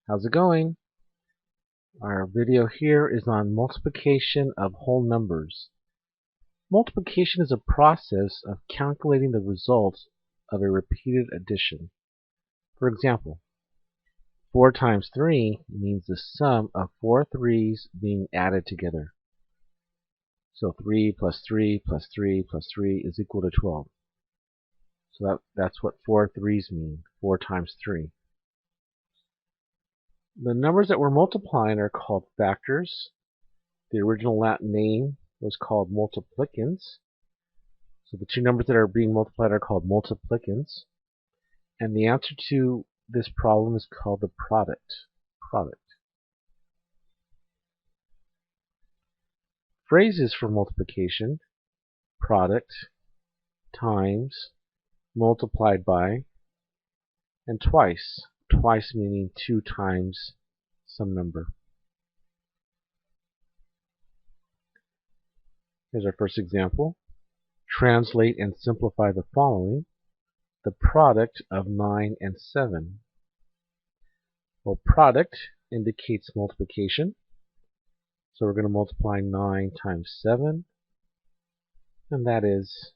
How's it going? Our video here is on multiplication of whole numbers. Multiplication is a process of calculating the result of a repeated addition. For example, 4 times 3 means the sum of 4 3's being added together. So 3 plus 3 plus 3 plus 3 is equal to 12. So that's what 4 3's mean, 4 times 3. The numbers that we're multiplying are called factors. The original Latin name was called multiplicand. So the two numbers that are being multiplied are called multiplicand. And the answer to this problem is called the product. Phrases for multiplication: product, times, multiplied by, and twice. Twice meaning 2 times some number. Here's our first example. Translate and simplify the following. The product of 9 and 7. Well, product indicates multiplication. So we're going to multiply 9 times 7, and that is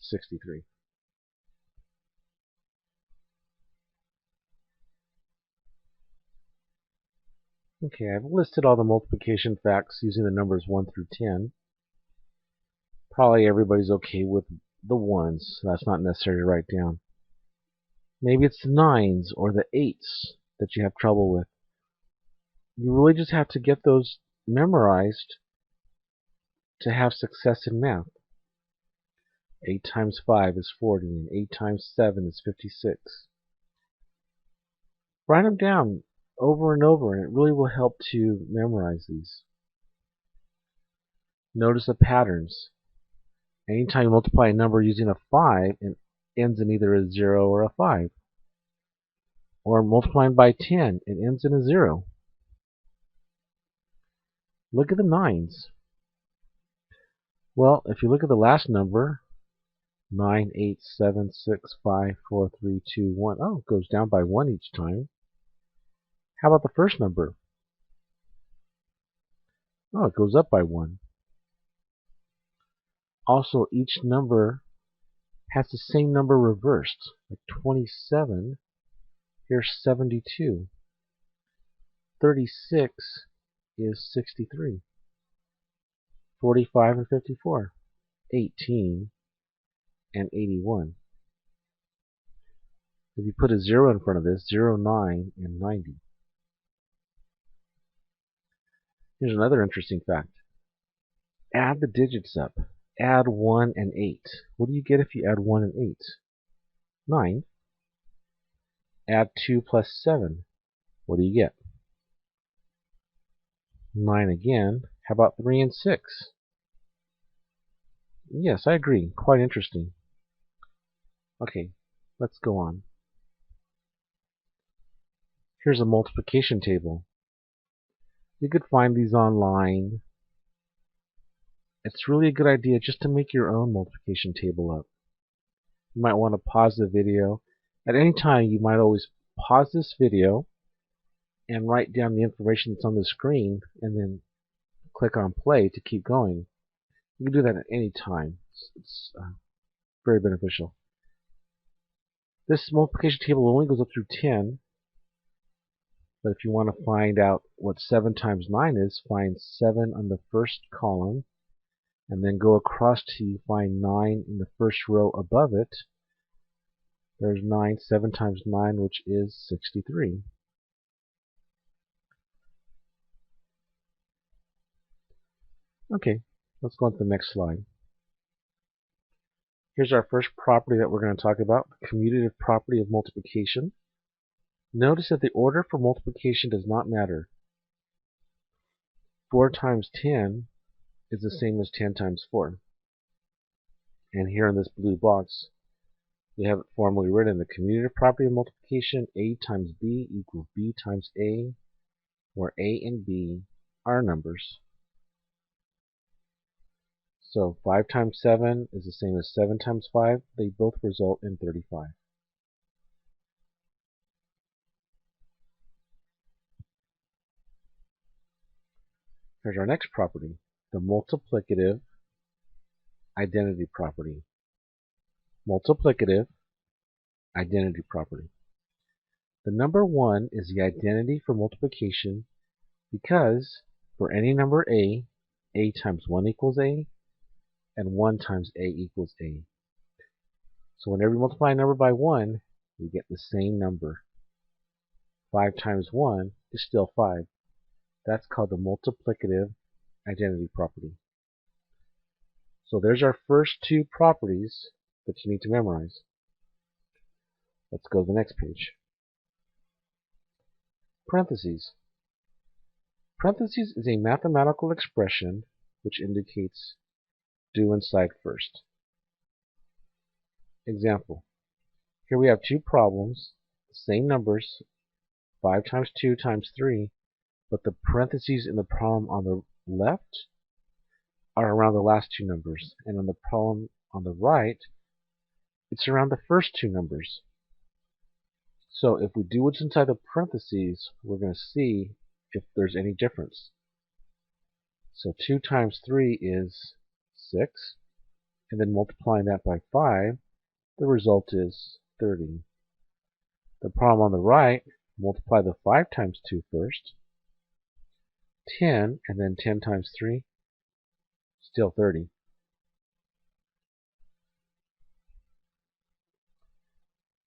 63. Okay, I've listed all the multiplication facts using the numbers 1 through 10. Probably everybody's okay with the 1s, so that's not necessary to write down. Maybe it's the 9s or the 8s that you have trouble with. You really just have to get those memorized to have success in math. 8 times 5 is 40, and 8 times 7 is 56. Write them down over and over, and it really will help to memorize these. Notice the patterns. Anytime you multiply a number using a 5, it ends in either a 0 or a 5. Or multiplying by 10, it ends in a 0. Look at the 9s. Well, if you look at the last number, 9, 8, 7, 6, 5, 4, 3, 2, 1. Oh, it goes down by 1 each time. How about the first number? Oh, it goes up by 1. Also, each number has the same number reversed. Like 27, here's 72. 36 is 63. 45 and 54. 18 and 81. If you put a 0 in front of this, 0, 9, and 90. Here's another interesting fact. Add the digits up. Add 1 and 8. What do you get if you add 1 and 8? 9. Add 2 plus 7. What do you get? 9 again. How about 3 and 6? Yes, I agree. Quite interesting. Okay, let's go on. Here's a multiplication table. You could find these online. It's really a good idea just to make your own multiplication table up. You might want to pause the video. At any time, you might always pause this video and write down the information that's on the screen and then click on play to keep going. You can do that at any time. It's very beneficial. This multiplication table only goes up through 10. But if you want to find out what 7 times 9 is, find 7 on the first column, and then go across till you find 9 in the first row above it. There's 9, 7 times 9, which is 63. Okay, let's go on to the next slide. Here's our first property that we're going to talk about, the commutative property of multiplication. Notice that the order for multiplication does not matter. 4 times 10 is the same as 10 times 4. And here in this blue box, we have it formally written. The commutative property of multiplication, A times B equals B times A, where A and B are numbers. So 5 times 7 is the same as 7 times 5. They both result in 35. Here's our next property, the multiplicative identity property. Multiplicative identity property. The number 1 is the identity for multiplication because for any number a times 1 equals a, and 1 times a equals a. So whenever you multiply a number by 1, you get the same number. 5 times 1 is still 5. That's called the multiplicative identity property. So there's our first two properties that you need to memorize. Let's go to the next page. Parentheses. Parentheses is a mathematical expression which indicates do inside first. Example. Here we have two problems, the same numbers, 5 times 2 times 3, but the parentheses in the problem on the left are around the last two numbers, and on the problem on the right, it's around the first two numbers. So if we do what's inside the parentheses, we're going to see if there's any difference. So 2 times 3 is 6, and then multiplying that by 5, the result is 30. The problem on the right, multiply the 5 times 2 first, 10, and then 10 times 3, still 30.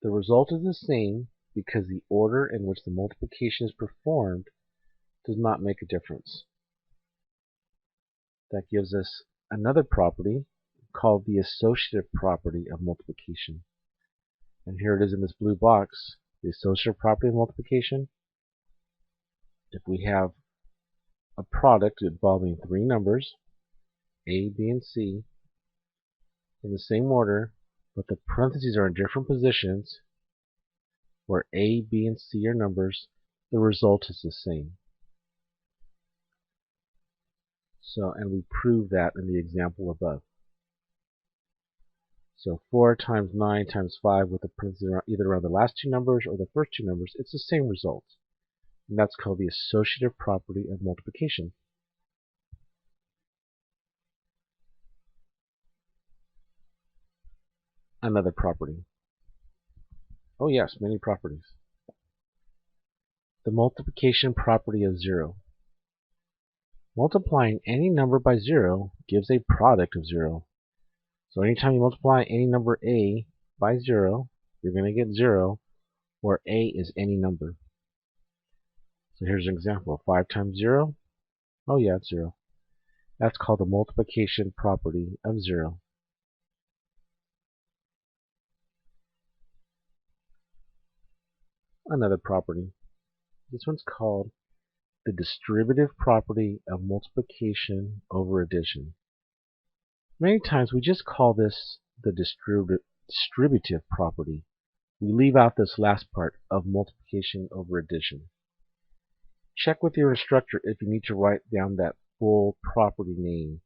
The result is the same because the order in which the multiplication is performed does not make a difference. That gives us another property called the associative property of multiplication. And here it is in this blue box, the associative property of multiplication. If we have a product involving three numbers, A, B, and C, in the same order, but the parentheses are in different positions, where A, B, and C are numbers, the result is the same. So, and we prove that in the example above. So 4 times 9 times 5 with the parentheses either around the last two numbers or the first two numbers, it's the same result. And that's called the associative property of multiplication. Another property. Oh yes, many properties. The multiplication property of 0. Multiplying any number by 0 gives a product of 0. So anytime you multiply any number a by 0, you're going to get 0, where a is any number. So here's an example. 5 times 0? Oh yeah, it's 0. That's called the multiplication property of 0. Another property. This one's called the distributive property of multiplication over addition. Many times we just call this the distributive property. We leave out this last part of multiplication over addition. Check with your instructor if you need to write down that full property name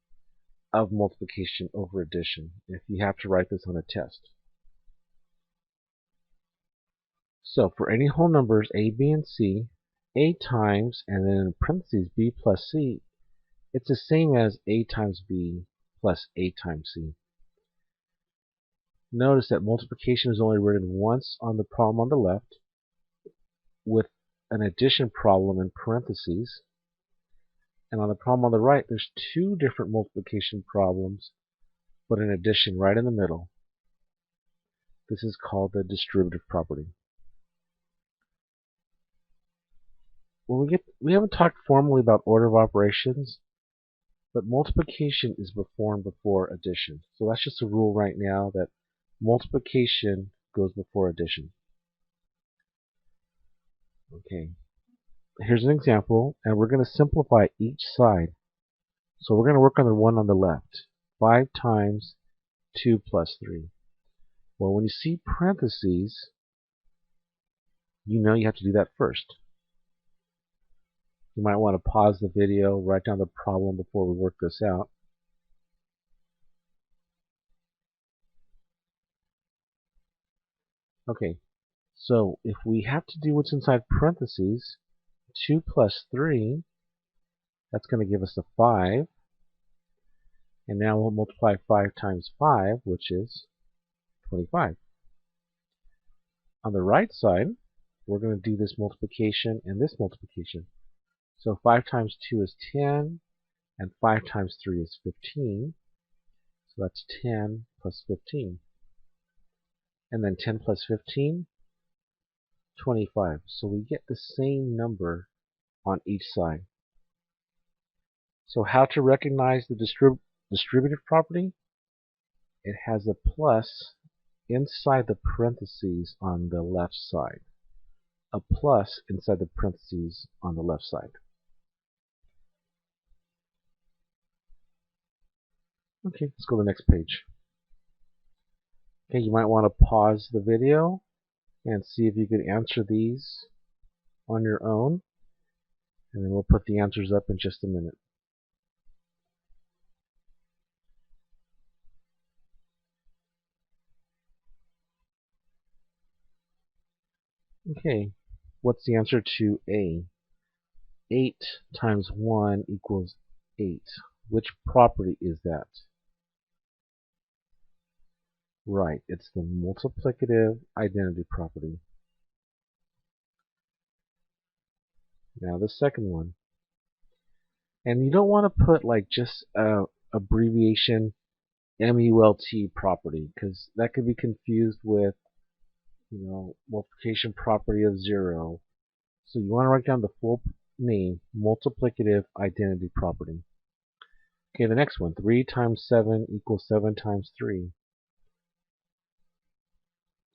of multiplication over addition, if you have to write this on a test. So for any whole numbers a, b, and c, a times, and then in parentheses b plus c, it's the same as a times b plus a times c. Notice that multiplication is only written once on the problem on the left, with an addition problem in parentheses. And on the problem on the right, there's two different multiplication problems, but an addition right in the middle. This is called the distributive property. We haven't talked formally about order of operations, but multiplication is performed before addition. So that's just a rule right now that multiplication goes before addition. Okay, here's an example, and we're going to simplify each side. So we're going to work on the one on the left. 5 times 2 plus 3. Well, when you see parentheses, you know you have to do that first. You might want to pause the video, write down the problem before we work this out. Okay, so if we have to do what's inside parentheses, 2 plus 3, That's going to give us a 5. And now we'll multiply 5 times 5, which is 25. On the right side, we're going to do this multiplication and this multiplication. So 5 times 2 is 10, and 5 times 3 is 15. So that's 10 plus 15. And then 10 plus 15, 25. So we get the same number on each side. So how to recognize the distributive property? It has a plus inside the parentheses on the left side. A plus inside the parentheses on the left side. Okay, let's go to the next page. Okay, you might want to pause the video and see if you could answer these on your own. And then we'll put the answers up in just a minute. Okay, what's the answer to A? 8 times 1 equals 8. Which property is that? Right, it's the multiplicative identity property. Now the second one. And you don't want to put like just a abbreviation MULT property, because that could be confused with, multiplication property of 0. So you want to write down the full name, multiplicative identity property. Okay, the next one, 3 times 7 equals 7 times 3.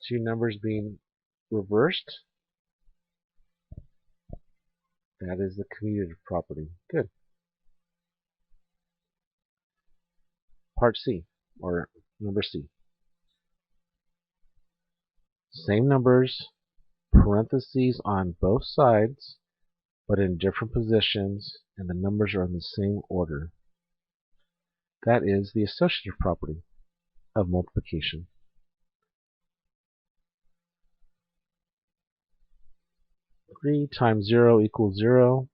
Two numbers being reversed. That is the commutative property. Good. Part C, or number C. Same numbers, parentheses on both sides, but in different positions, and the numbers are in the same order. That is the associative property of multiplication. Three times 0 equals 0.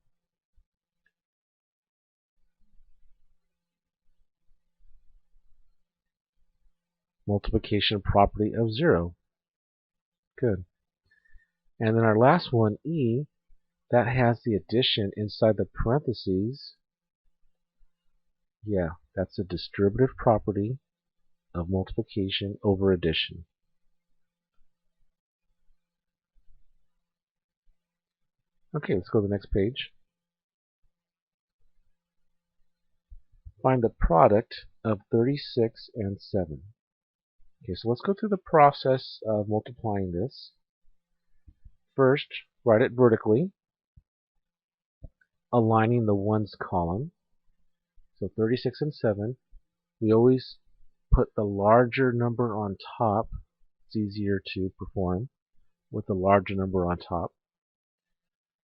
Multiplication property of 0. Good. And then our last one, E, that has the addition inside the parentheses. Yeah, that's a distributive property of multiplication over addition. Okay, let's go to the next page. Find the product of 36 and 7. Okay, so let's go through the process of multiplying this. First, write it vertically, aligning the ones column. So 36 and 7. We always put the larger number on top. It's easier to perform with the larger number on top.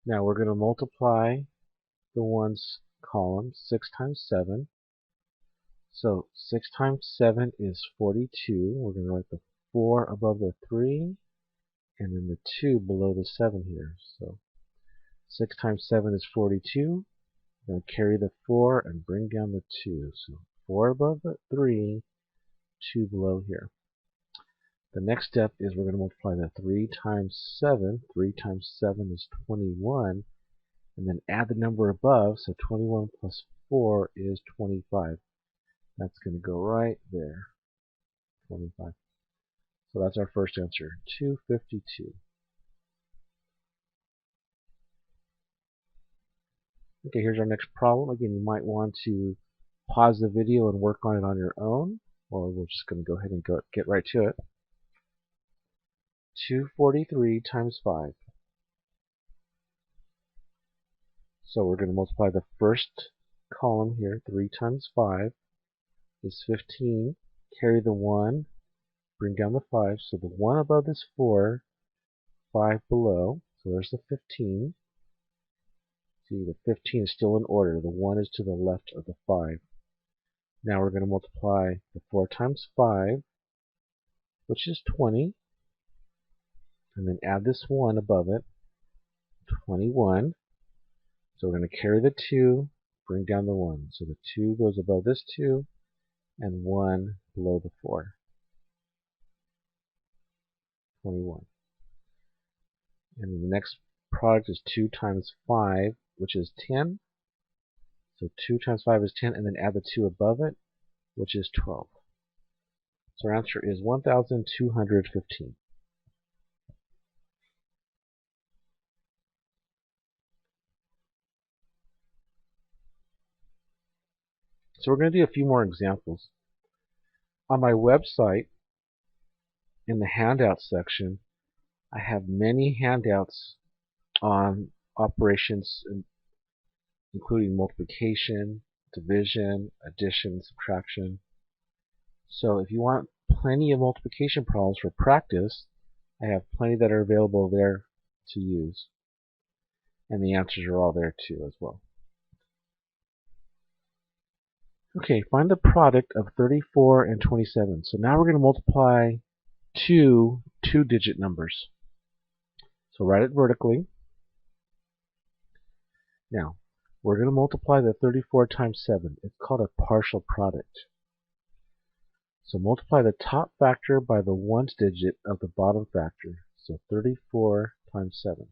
Now we're going to multiply the ones column, 6 times 7. So 6 times 7 is 42. We're going to write the 4 above the 3, and then the 2 below the 7 here. So 6 times 7 is 42. We're going to carry the 4 and bring down the 2. So 4 above the 3, 2 below here. The next step is we're going to multiply the 3 times 7. 3 times 7 is 21. And then add the number above. So 21 plus 4 is 25. That's going to go right there. 25. So that's our first answer, 252. Okay, here's our next problem. Again, you might want to pause the video and work on it on your own, or we're just going to go ahead and get right to it. 243 times 5. So we're going to multiply the first column here. 3 times 5 is 15. Carry the 1, bring down the 5. So the 1 above is 4, 5 below. So there's the 15. See, the 15 is still in order. The 1 is to the left of the 5. Now we're going to multiply the 4 times 5, which is 20. And then add this 1 above it, 21. So we're going to carry the 2, bring down the 1. So the 2 goes above this 2, and 1 below the 4. 21. And the next product is 2 times 5, which is 10. So 2 times 5 is 10, and then add the 2 above it, which is 12. So our answer is 1,215. So we're going to do a few more examples. On my website, in the handouts section, I have many handouts on operations, including multiplication, division, addition, subtraction. So if you want plenty of multiplication problems for practice, I have plenty that are available there to use. And the answers are all there too as well. Okay, find the product of 34 and 27. So now we're going to multiply two two-digit numbers. So write it vertically. Now, we're going to multiply the 34 times 7. It's called a partial product. So multiply the top factor by the ones digit of the bottom factor. So 34 times 7.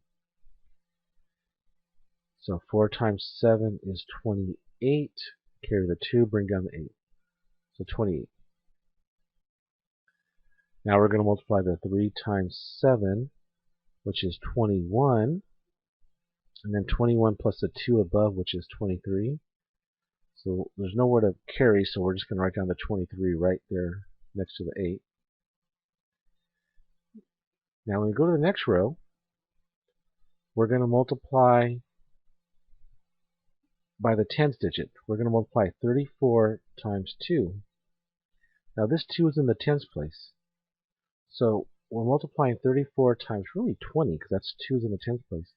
So 4 times 7 is 28. Carry the 2, bring down the 8. So 28. Now we're going to multiply the 3 times 7, which is 21. And then 21 plus the 2 above, which is 23. So there's nowhere to carry, so we're just going to write down the 23 right there next to the 8. Now when we go to the next row, we're going to multiply by the tens digit. We're going to multiply 34 times 2. Now this 2 is in the tens place. So we're multiplying 34 times really 20, because that's 2's in the tens place.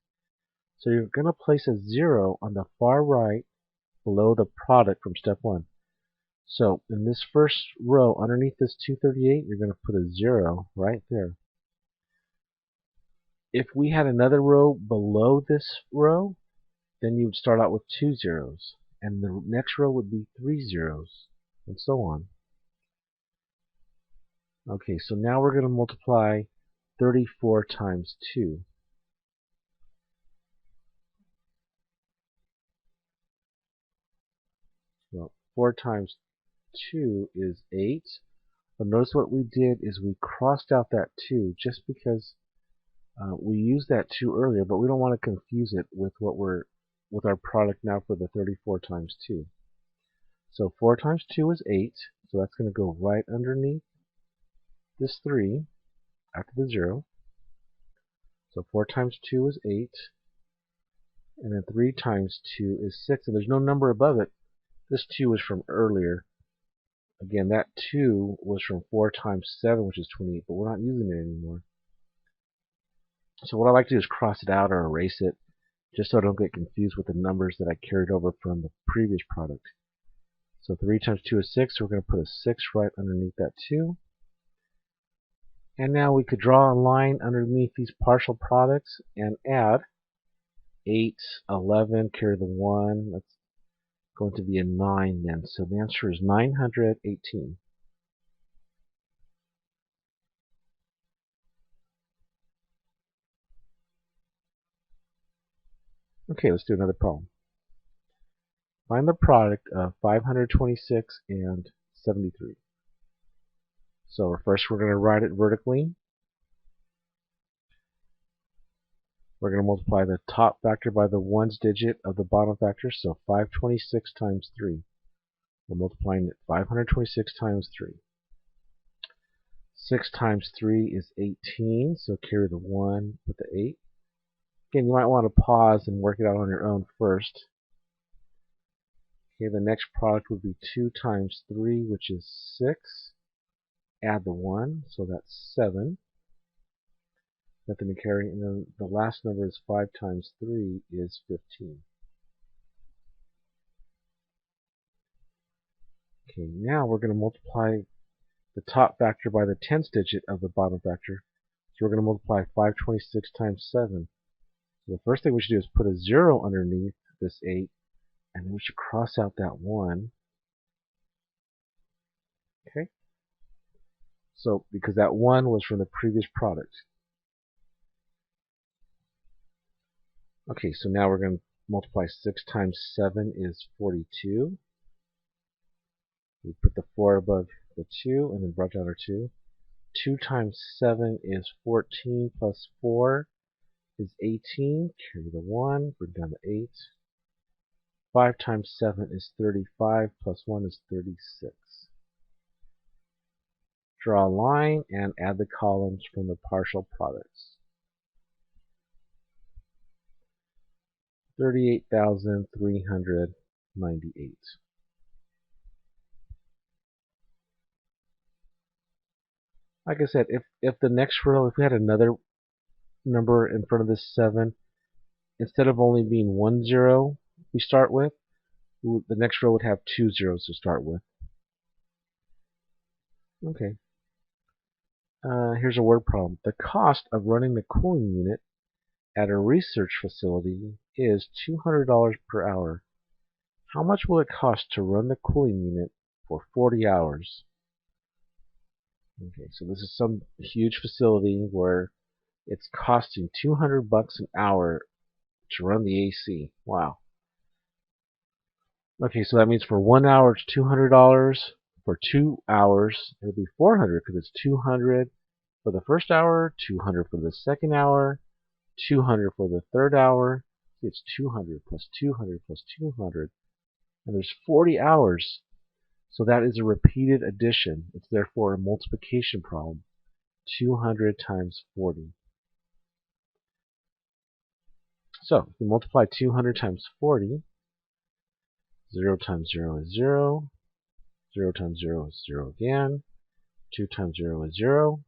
So you're going to place a 0 on the far right below the product from step 1. So in this first row, underneath this 238, you're going to put a 0 right there. If we had another row below this row, then you would start out with 2 zeros. And the next row would be 3 zeros, and so on. Okay, so now we're going to multiply 34 times 2. Well, 4 times 2 is 8. But notice what we did is we crossed out that 2 just because we used that 2 earlier, but we don't want to confuse it with with our product now for the 34 times 2. So 4 times 2 is 8, so that's going to go right underneath this 3 after the 0. So 4 times 2 is 8, and then 3 times 2 is 6, and there's no number above it. This 2 is from earlier. Again, that 2 was from 4 times 7, which is 28, but we're not using it anymore. So what I like to do is cross it out or erase it, just so I don't get confused with the numbers that I carried over from the previous product. So 3 times 2 is 6, so we're going to put a 6 right underneath that 2. And now we could draw a line underneath these partial products and add 8, 11, carry the 1. That's going to be a 9 then. So the answer is 918. Okay, let's do another problem. Find the product of 526 and 73. So first we're going to write it vertically. We're going to multiply the top factor by the ones digit of the bottom factor, so 526 times 3. We're multiplying it 526 times 3. 6 times 3 is 18, so carry the 1 with the 8. Again, you might want to pause and work it out on your own first. Okay, the next product would be 2 times 3, which is 6. Add the 1, so that's 7. Nothing to carry. And then the last number is 5 times 3 is 15. Okay, now we're going to multiply the top factor by the tens digit of the bottom factor. So we're going to multiply 526 times 7. So the first thing we should do is put a 0 underneath this 8 And then we should cross out that 1. Okay. So, because that 1 was from the previous product. Okay, so now we're going to multiply 6 times 7 is 42. We put the 4 above the 2 and then brought down our 2. 2 times 7 is 14 plus 4 is 18. Carry the 1, bring down the 8. 5 times 7 is 35 plus 1 is 36. Draw a line and add the columns from the partial products. 38,398. Like I said, if the next row, if we had another number in front of this 7, instead of only being 1 0 we start with, the next row would have 2 zeros to start with. Okay. Here's a word problem. The cost of running the cooling unit at a research facility is $200 per hour. How much will it cost to run the cooling unit for 40 hours? Okay, so this is some huge facility where it's costing $200 an hour to run the AC. Wow. Okay, so that means for 1 hour it's $200. For 2 hours it'll be $400 because it's $200 for the first hour, $200 for the second hour, $200 for the third hour. It's $200 plus $200 plus $200, and there's 40 hours. So that is a repeated addition. It's therefore a multiplication problem. 200 times 40. So if we multiply 200 times 40, 0 times 0 is 0. 0 times 0 is 0 again. 2 times 0 is 0.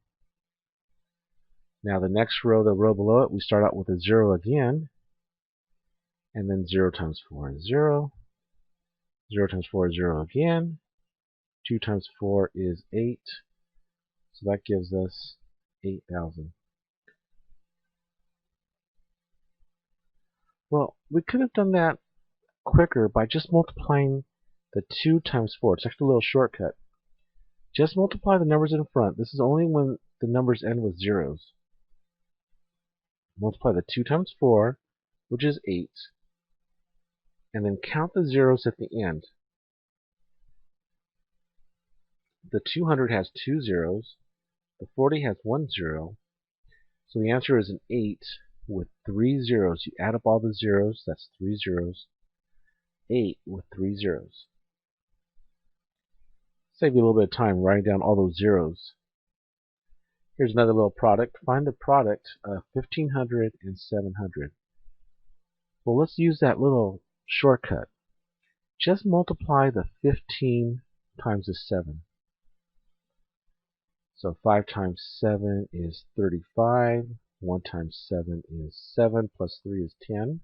Now the next row, the row below it, we start out with a 0 again. And then 0 times 4 is 0. 0 times 4 is 0 again. 2 times 4 is 8. So that gives us 8,000. Well, we could have done that quicker by just multiplying the 2 times 4. It's actually a little shortcut. Just multiply the numbers in front. This is only when the numbers end with zeros. Multiply the 2 times 4, which is 8, and then count the zeros at the end. The 200 has 2 zeros. The 40 has 1 zero. So the answer is an 8 with 3 zeros. You add up all the zeros, that's 3 zeros. 8 with 3 zeros. Save you a little bit of time writing down all those zeros. Here's another little product. Find the product of 1500 and 700. Well, let's use that little shortcut. Just multiply the 15 times the 7. So 5 times 7 is 35. 1 times 7 is 7, plus 3 is 10.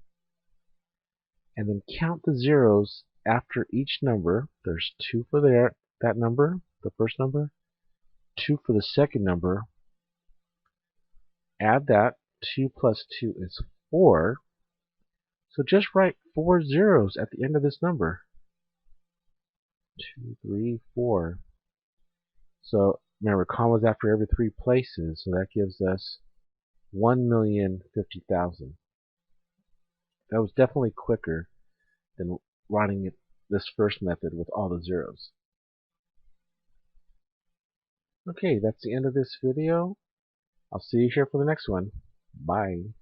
And then count the zeros after each number. There's 2 for that number, the first number, 2 for the second number. Add that. 2 plus 2 is 4. So just write 4 zeros at the end of this number. 2, 3, 4. So remember, commas after every 3 places, so that gives us 1,050,000. That was definitely quicker than writing this first method with all the zeros. Okay, that's the end of this video. I'll see you here for the next one. Bye.